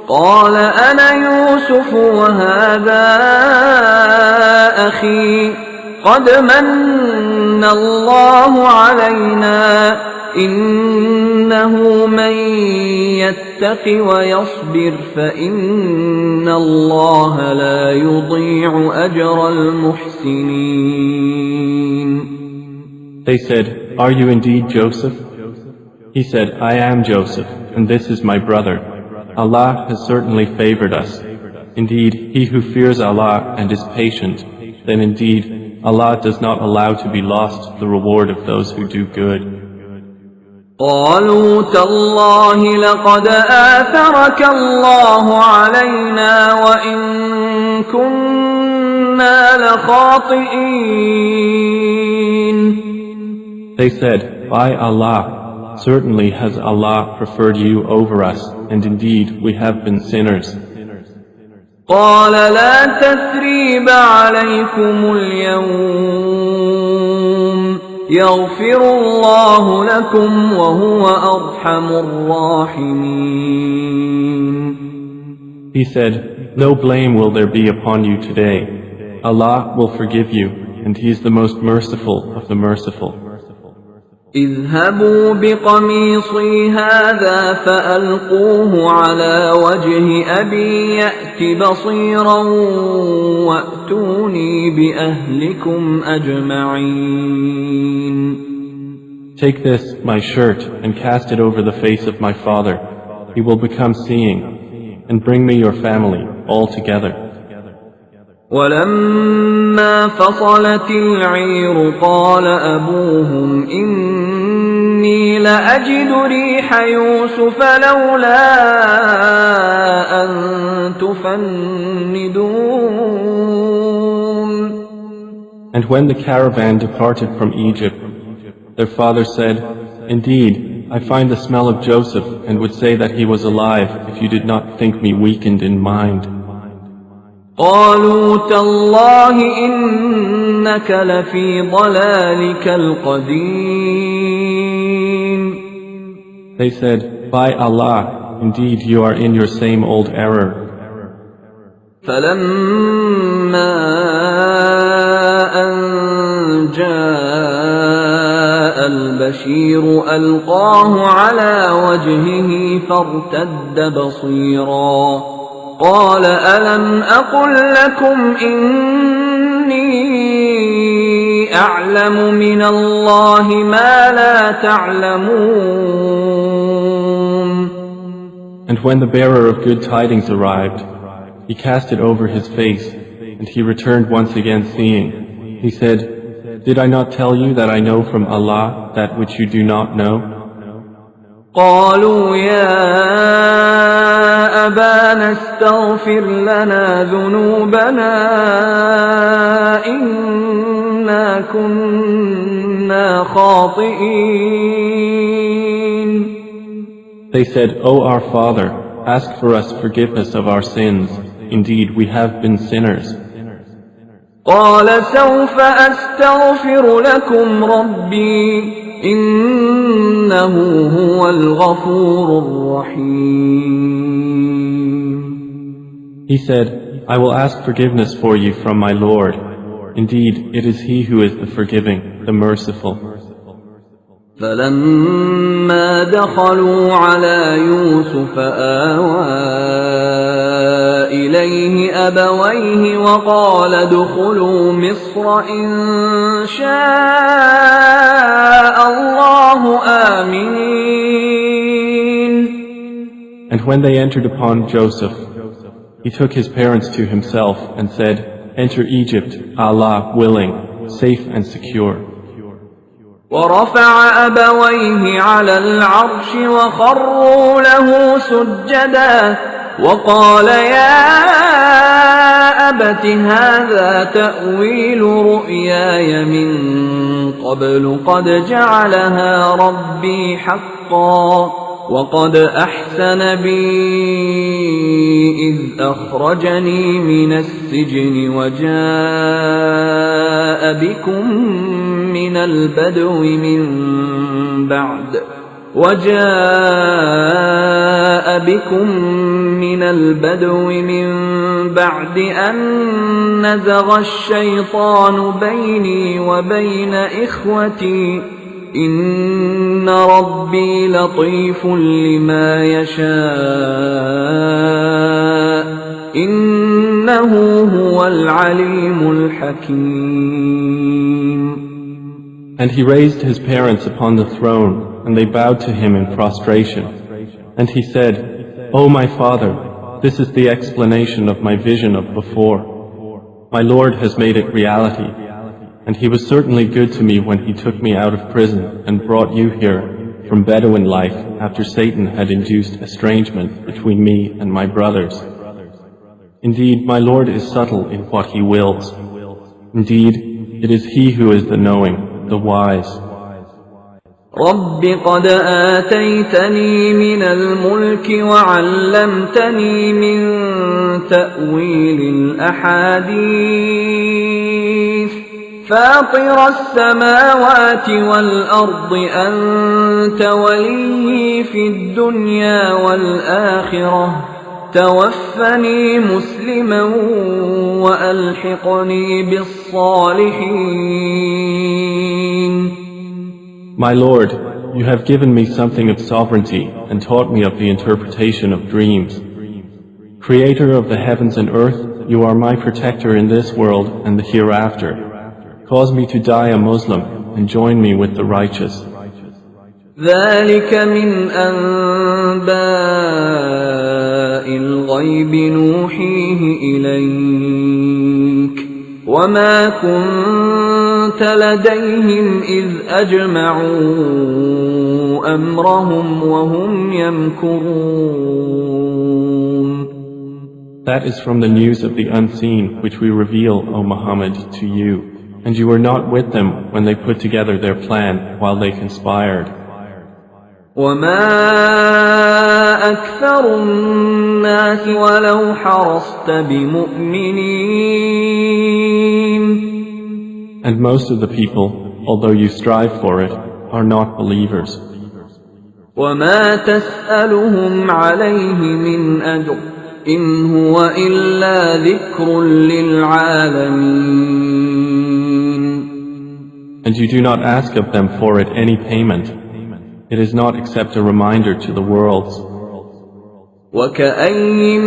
Speaker 1: قال أنا يوسف وهذا أخي قد من الله علينا إنه من يتق ويصبر فإن الله لا يضيع أجر المحسنين.
Speaker 2: They said, "Are you indeed Joseph?" He said, "I am Joseph, and this is my brother. Allah has certainly favored us. Indeed, he who fears Allah and is patient, then indeed Allah does not allow to be lost the reward of those who do good."
Speaker 1: قالوا تالله لقد آثرك الله علينا وإن كنا لخاطئين.
Speaker 2: They said, "By Allah, certainly has Allah preferred you over us, and indeed we have been sinners."
Speaker 1: قال لا تثريب عليكم اليوم يغفر الله لكم وهو أرحم الراحمين.
Speaker 2: He said, "No blame will there be upon you today. Allah will forgive you, and He is the most merciful of the merciful.
Speaker 1: اذهبوا بقميصي هذا فألقوه على وجه أبي يأت بصيرا وأتوني بأهلكم أجمعين.
Speaker 2: Take this, my shirt, and cast it over the face of my father. He will become seeing. And bring me your family, all together.
Speaker 1: ولما فصلت العير قال أبوهم إني لأجد ريح يوسف لولا أن تفندون.
Speaker 2: And when the caravan departed from Egypt, their father said, Indeed, I find the smell of Joseph and would say that he was alive if you did not think me weakened in mind.
Speaker 1: قالوا تالله إنك لفي ضلالك القديم.
Speaker 2: They said, By Allah, indeed you are in your same old error.
Speaker 1: فلما أن جاء البشير ألقاه على وجهه فارتد بصيرا قال ألم أقل لكم إني أعلم من الله ما لا تعلمون.
Speaker 2: And when the bearer of good tidings arrived, he cast it over his face, and he returned once again seeing. He said, Did I not tell you that I know from Allah that which you do not know?
Speaker 1: قالوا يا أبانا استغفر لنا ذنوبنا إنا كنا خاطئين.
Speaker 2: They said, O our Father, ask for us forgiveness of our sins. Indeed, we have been sinners.
Speaker 1: قال سوف أستغفر لكم ربي إنه هو الغفور الرحيم.
Speaker 2: He said, I will ask forgiveness for you from my Lord. Indeed, it is He who is the forgiving, the merciful.
Speaker 1: فلما دخلوا على يوسف آوى إليه أبويه وقال ادخلوا مصر إن شاء الله آمين.
Speaker 2: And when they entered upon Joseph, he took his parents to himself and said, Enter Egypt, Allah willing, safe and secure.
Speaker 1: ورفع أبويه على العرش وخروا له سجدا وقال يا أبت هذا تأويل رؤياي من قبل قد جعلها ربي حقا وقد أحسن بي إذ أخرجني من السجن وجاء بكم من البدو من بعد أن نزغ الشيطان بيني وبين إخوتي إن ربي لطيف لما يشاء إنه هو العليم الحكيم.
Speaker 2: And he raised his parents upon the throne, and they bowed to him in prostration. And he said, O my father, this is the explanation of my vision of before. My Lord has made it reality. And he was certainly good to me when he took me out of prison and brought you here from Bedouin life after Satan had induced estrangement between me and my brothers. Indeed, my Lord is subtle in what he wills. Indeed, it is he who is the knowing, the wise.
Speaker 1: رب قد آتيتني من الملك وعلمتني من تأويل الأحاديث فاطر السماوات والأرض أنت ولي في الدنيا والآخرة توفني مسلما وألحقني بالصالحين.
Speaker 2: My Lord, you have given me something of sovereignty and taught me of the interpretation of dreams. Creator of the heavens and earth, you are my protector in this world and the hereafter. Cause me to die a Muslim and join me with the righteous.
Speaker 1: ذلك من أنباء الغيب نوحيه إليك وما كنت لديهم إذ أجمعوا أمرهم وهم يمكرون.
Speaker 2: That is from the news of the unseen which we reveal, O Muhammad, to you, and you were not with them when they put together their plan while they conspired.
Speaker 1: وما أكثر الناس ولو حرصت بمؤمنين.
Speaker 2: And most of the people, although you strive for it, are not believers.
Speaker 1: وما تسألهم عليه من أجر إن هو إلا ذكر للعالمين.
Speaker 2: And you do not ask of them for it any payment. It is not except a reminder to the worlds.
Speaker 1: وكأي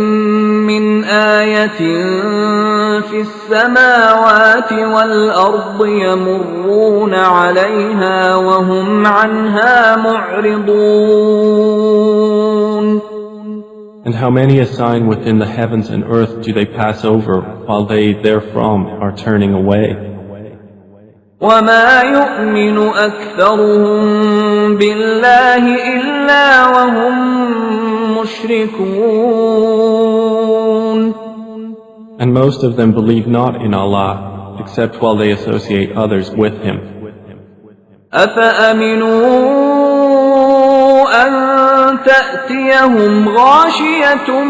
Speaker 1: من آية في السماوات والأرض يمرون عليها وهم عنها معرضون.
Speaker 2: And how many a sign within the heavens and earth do they pass over while they therefrom are turning away?
Speaker 1: وما يؤمن أكثرهم بالله إلا وهم مشركون.
Speaker 2: And most of them believe not in Allah except while they associate others with Him.
Speaker 1: أفأمنوا أن تأتيهم غاشية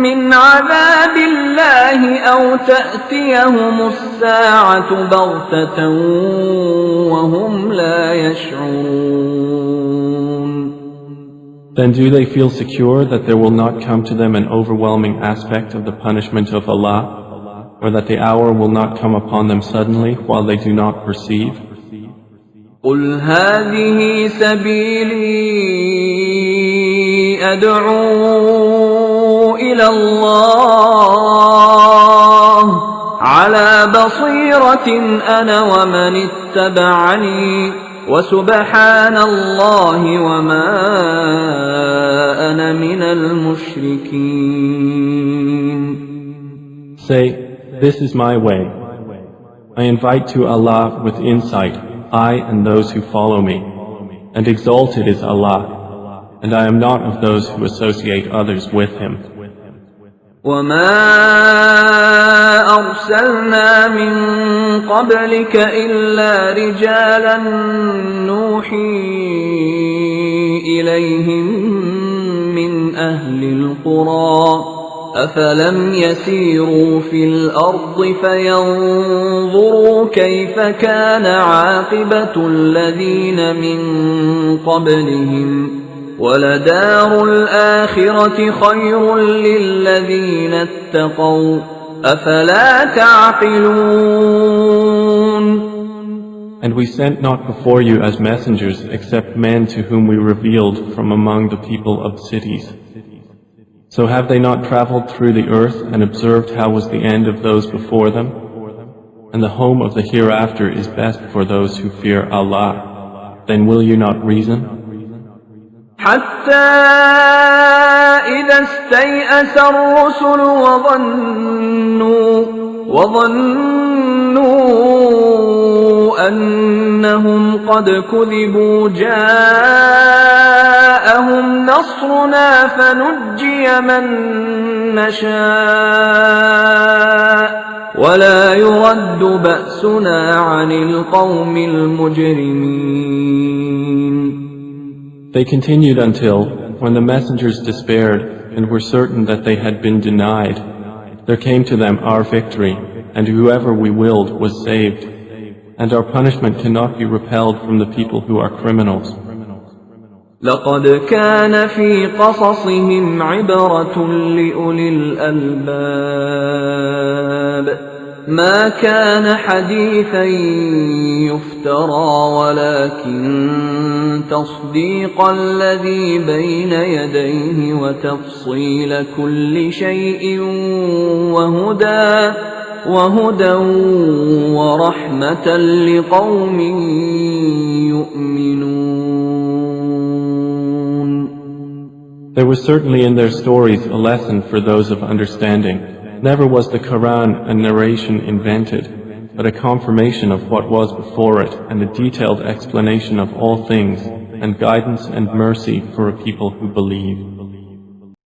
Speaker 1: من عذاب الله أو تأتيهم الساعة بغتة وهم لا يشعرون.
Speaker 2: Then do they feel secure that there will not come to them an overwhelming aspect of the punishment of Allah, or that the hour will not come upon them suddenly while they do not perceive?
Speaker 1: قل هذه سبيلي أدعو إلى الله على بصيرة أنا ومن اتبعني وسبحان الله وما أنا من المشركين.
Speaker 2: Say, this is my way. I invite to Allah with insight, I and those who follow me, and exalted is Allah, and I am not of those who associate others with Him.
Speaker 1: وما أرسلنا من قبلك إلا رجالا نوحي إليهم من أهل القرى أفلم يسيروا في الأرض فينظروا كيف كان عاقبة الذين من قبلهم ولدار الآخرة خير للذين اتقوا أفلا تعقلون.
Speaker 2: And we sent not before you as messengers except men to whom we revealed from among the people of cities. So have they not traveled through the earth and observed how was the end of those before them? And the home of the hereafter is best for those who fear Allah. Then will you not reason?
Speaker 1: حتى إذا استيأس الرسل وظنوا أنهم قد كذبوا جاءهم نصرنا فنجي من نشاء ولا يرد بأسنا عن القوم المجرمين.
Speaker 2: They continued until, when the messengers despaired and were certain that they had been denied, there came to them our victory, and whoever we willed was saved, and our punishment cannot be repelled from the people who are criminals.
Speaker 1: لقد كان في قصصهم عبرة لأولي الألباب ما كان حديثا يفترى ولكن تصديق الذي بين يديه وتفصيل كل شيء وهدى ورحمة لقوم يؤمنون.
Speaker 2: There was certainly in their stories a lesson for those of understanding. Never was the Qur'an a narration invented, but a confirmation of what was before it and a detailed explanation of all things, and guidance and mercy for a people who believe.